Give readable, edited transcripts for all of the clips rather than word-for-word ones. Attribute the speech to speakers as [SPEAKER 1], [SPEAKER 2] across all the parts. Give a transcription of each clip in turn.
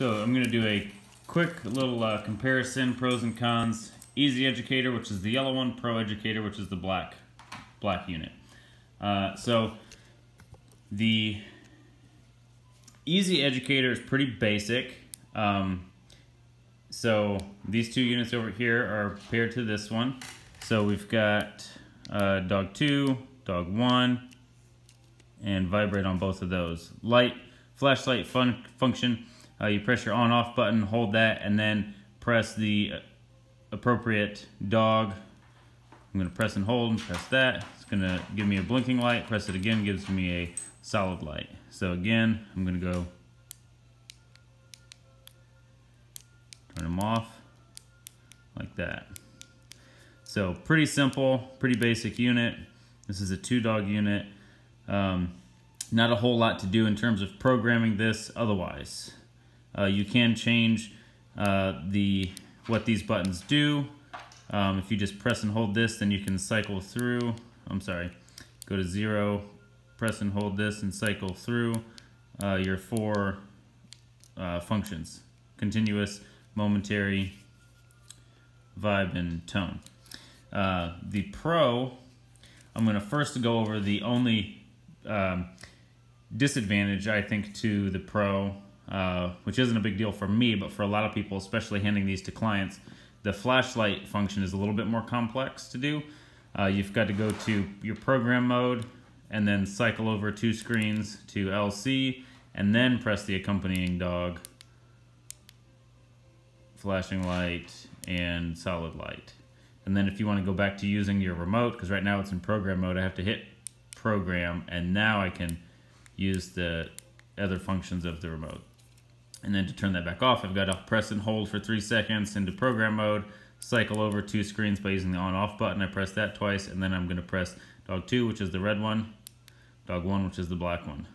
[SPEAKER 1] So I'm going to do a quick little comparison, pros and cons. EZ Educator, which is the yellow one, Pro Educator, which is the black unit. So the EZ Educator is pretty basic. So these two units over here are paired to this one. So we've got dog 2, dog 1, and vibrate on both of those. Light, flashlight function. You press your on-off button, hold that, and then press the appropriate dog. I'm going to press and hold and press that. It's going to give me a blinking light. Press it again, gives me a solid light. So again, I'm going to go turn them off like that. So pretty simple, pretty basic unit. This is a 2-dog unit. Not a whole lot to do in terms of programming this otherwise. You can change what these buttons do. If you just press and hold this, then you can cycle through. Go to 0, press and hold this and cycle through your 4 functions: continuous, momentary, vibe, and tone. The Pro, I'm going to first go over the only disadvantage I think to the Pro, which isn't a big deal for me, but for a lot of people, especially handing these to clients, the flashlight function is a little bit more complex to do. You've got to go to your program mode and then cycle over 2 screens to LC and then press the accompanying dog, flashing light, and solid light. And then if you want to go back to using your remote, because right now it's in program mode, I have to hit program, and now I can use the other functions of the remote. And then to turn that back off, I've got to press and hold for 3 seconds into program mode, cycle over 2 screens by using the on-off button. I press that twice, and then I'm going to press dog 2, which is the red one, dog 1, which is the black one.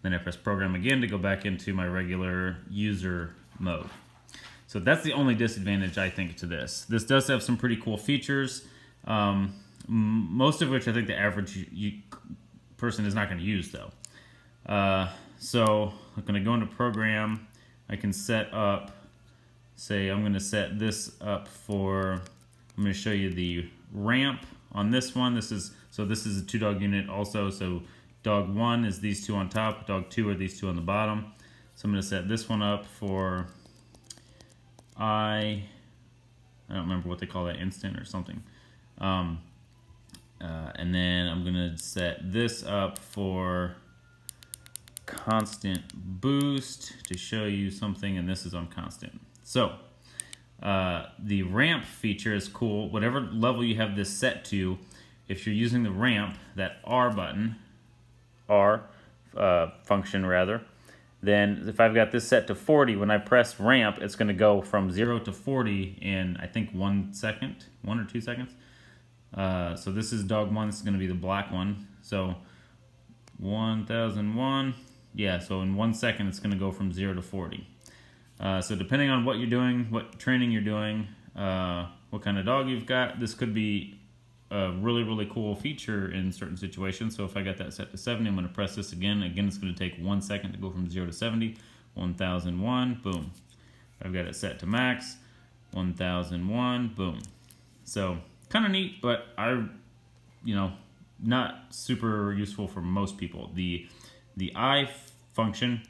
[SPEAKER 1] Then I press program again to go back into my regular user mode. So that's the only disadvantage I think to this. This does have some pretty cool features, most of which I think the average person is not going to use though. So I'm going to go into program. I can set up, say I'm going to set this up for, I'm going to show you the ramp on this one. This is a 2-dog unit also. So dog 1 is these 2 on top, dog 2 are these 2 on the bottom. So I'm going to set this one up for I don't remember what they call that, instant or something. And then I'm going to set this up for constant boost to show you something, and this is on constant. So the ramp feature is cool. Whatever level you have this set to, if you're using the ramp, that R button, function rather, then if I've got this set to 40, when I press ramp, it's going to go from 0 to 40 in, I think, 1 second, 1 or 2 seconds. So this is dog 1, this is going to be the black one. So 1001, yeah, so in 1 second, it's going to go from 0 to 40. So depending on what you're doing, what training you're doing, what kind of dog you've got, this could be a really, really cool feature in certain situations. So if I got that set to 70, I'm going to press this again. Again, it's going to take 1 second to go from 0 to 70. 1001, boom. I've got it set to max. 1001, boom. So kind of neat, but not super useful for most people. The I function,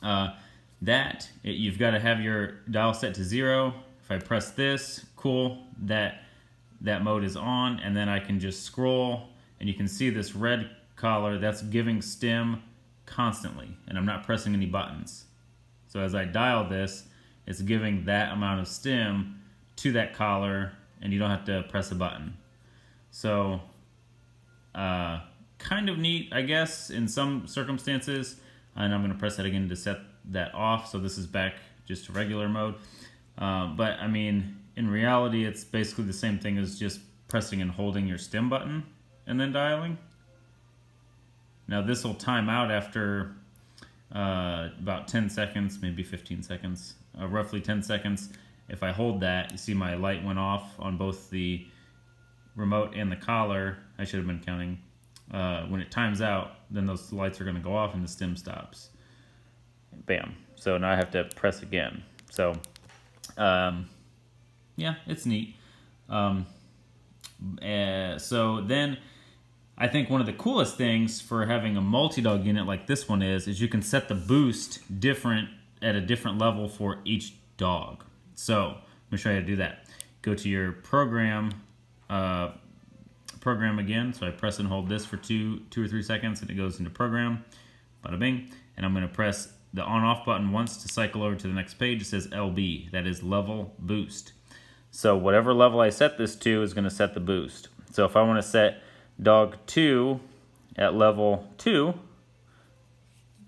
[SPEAKER 1] you've got to have your dial set to 0. If I press this, cool, that mode is on, and then I can just scroll, and you can see this red collar, that's giving stim constantly, and I'm not pressing any buttons. So as I dial this, it's giving that amount of stim to that collar, and you don't have to press a button. So kind of neat, I guess, in some circumstances, and I'm going to press that again to set that off, so this is back just to regular mode. But I mean, in reality, it's basically the same thing as just pressing and holding your stim button and then dialing. Now this will time out after about 10 seconds, maybe 15 seconds, roughly 10 seconds. If I hold that, you see my light went off on both the remote and the collar. I should have been counting. When it times out, then those lights are going to go off and the stim stops. Bam. So So now I have to press again. So yeah, it's neat. So then I think one of the coolest things for having a multi-dog unit like this one is you can set the boost different at a different level for each dog. So let me show you how to do that. Go to your program again. So I press and hold this for two or 3 seconds and it goes into program. Bada bing. And I'm going to press the on-off button once to cycle over to the next page. It says LB. That is level boost. So whatever level I set this to is going to set the boost. So if I want to set dog 2 at level 2,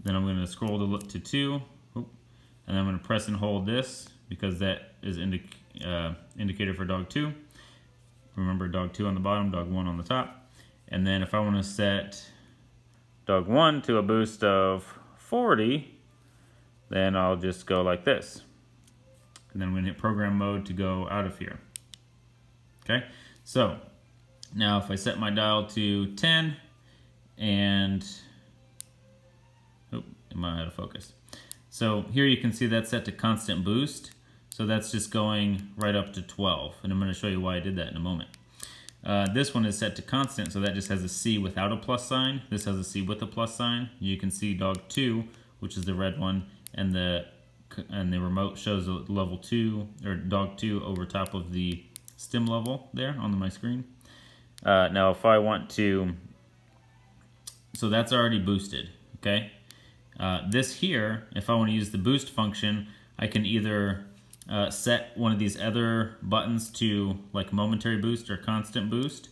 [SPEAKER 1] then I'm going to scroll to 2, and I'm going to press and hold this because that is indicator for dog 2. Remember, dog 2 on the bottom, dog 1 on the top. And then if I want to set dog 1 to a boost of 40, then I'll just go like this. And then I'm going to hit program mode to go out of here. Okay, so now if I set my dial to 10 and, oh, it might have out of focus. So here you can see that's set to constant boost. So that's just going right up to 12. And I'm going to show you why I did that in a moment. This one is set to constant, so that just has a C without a plus sign. This has a C with a plus sign. You can see dog 2, which is the red one, and the remote shows a level 2 or dog 2 over top of the stim level there on my screen. Now if I want to, so that's already boosted, okay? This here, if I want to use the boost function, I can either set one of these other buttons to like momentary boost or constant boost,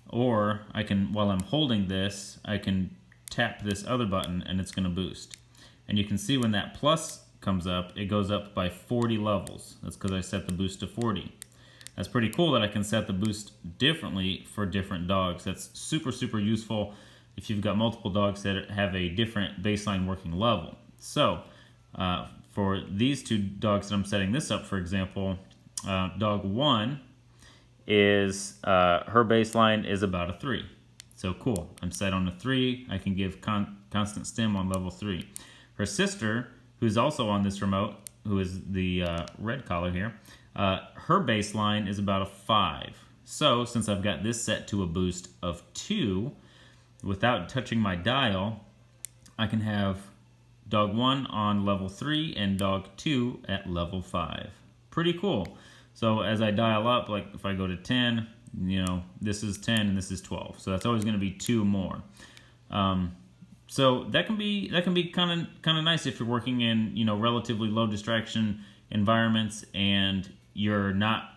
[SPEAKER 1] or I can, while I'm holding this, I can tap this other button and it's going to boost. And you can see when that plus comes up, it goes up by 40 levels. That's because I set the boost to 40. That's pretty cool that I can set the boost differently for different dogs. That's super, super useful if you've got multiple dogs that have a different baseline working level. So for these 2 dogs that I'm setting this up, for example, dog 1 is, her baseline is about a 3. So cool, I'm set on a 3. I can give constant stim on level 3. Her sister, who's also on this remote, who is the red collar here, her baseline is about a 5. So since I've got this set to a boost of 2, without touching my dial, I can have dog 1 on level 3 and dog 2 at level 5. Pretty cool. So as I dial up, like if I go to 10, you know, this is 10 and this is 12. So that's always going to be 2 more. So that can be kind of nice if you're working in, you know, relatively low distraction environments and you're not,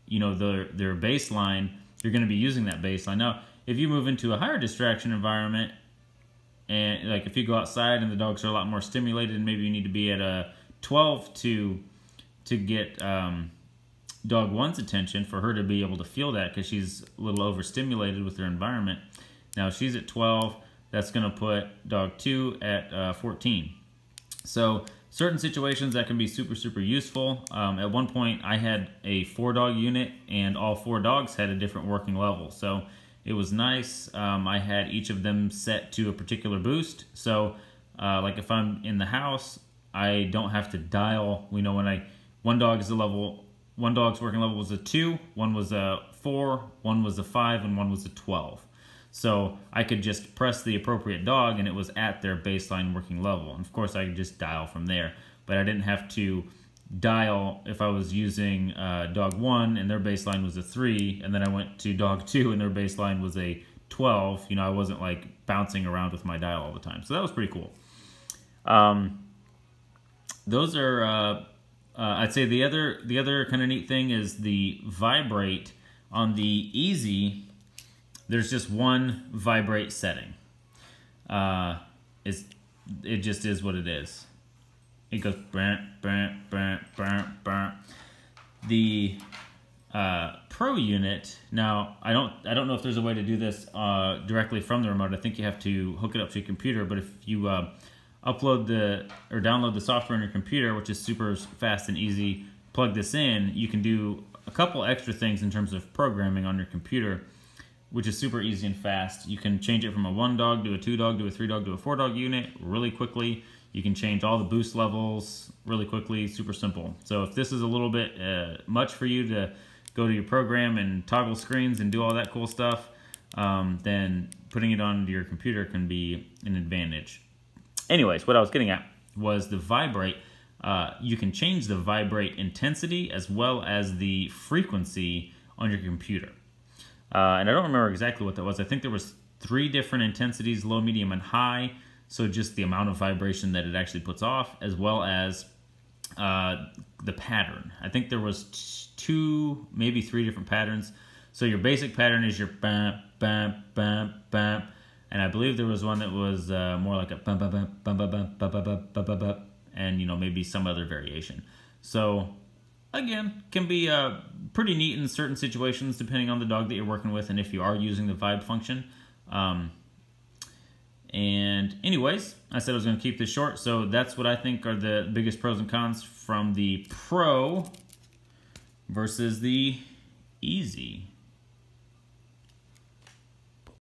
[SPEAKER 1] you know, their baseline, you're going to be using that baseline. Now, if you move into a higher distraction environment, and like if you go outside and the dogs are a lot more stimulated, and maybe you need to be at a 12 to get dog 1's attention for her to be able to feel that, because she's a little overstimulated with her environment. Now if she's at 12, that's going to put dog 2 at 14. So certain situations that can be super, super useful. At one point I had a 4-dog unit and all 4 dogs had a different working level. So it was nice. I had each of them set to a particular boost. So like if I'm in the house, I don't have to dial. We know when one dog's working level was a 2, one was a 4, one was a 5, and one was a 12. So I could just press the appropriate dog and it was at their baseline working level. And of course I could just dial from there, but I didn't have to dial if I was using dog 1 and their baseline was a 3, and then I went to dog 2 and their baseline was a 12. You know, I wasn't like bouncing around with my dial all the time. So that was pretty cool. Those are, I'd say the other kind of neat thing is the vibrate on the EZ. There's just one vibrate setting. It just is what it is. It goes brant, brant, brant, brant, brant. The Pro unit, now I don't know if there's a way to do this directly from the remote. I think you have to hook it up to your computer, but if you download the software on your computer, which is super fast and easy, plug this in, you can do a couple extra things in terms of programming on your computer, which is super easy and fast. You can change it from a 1-dog to a 2-dog to a 3-dog to a 4-dog unit really quickly. You can change all the boost levels really quickly, super simple. So if this is a little bit much for you to go to your program and toggle screens and do all that cool stuff, then putting it onto your computer can be an advantage. Anyways, what I was getting at was the vibrate. You can change the vibrate intensity as well as the frequency on your computer. And I don't remember exactly what that was. I think there was 3 different intensities, low, medium, and high. So just the amount of vibration that it actually puts off, as well as the pattern. I think there was 2, maybe 3 different patterns. So your basic pattern is your bam, bam, bam, bam. And I believe there was one that was more like a bam, bam, bam, bam, bam, bam, bam, bam, bam, bam, bam, and maybe some other variation. So again, can be pretty neat in certain situations depending on the dog that you're working with and if you are using the vibe function. And anyways, I said I was going to keep this short, so that's what I think are the biggest pros and cons from the Pro versus the EZ.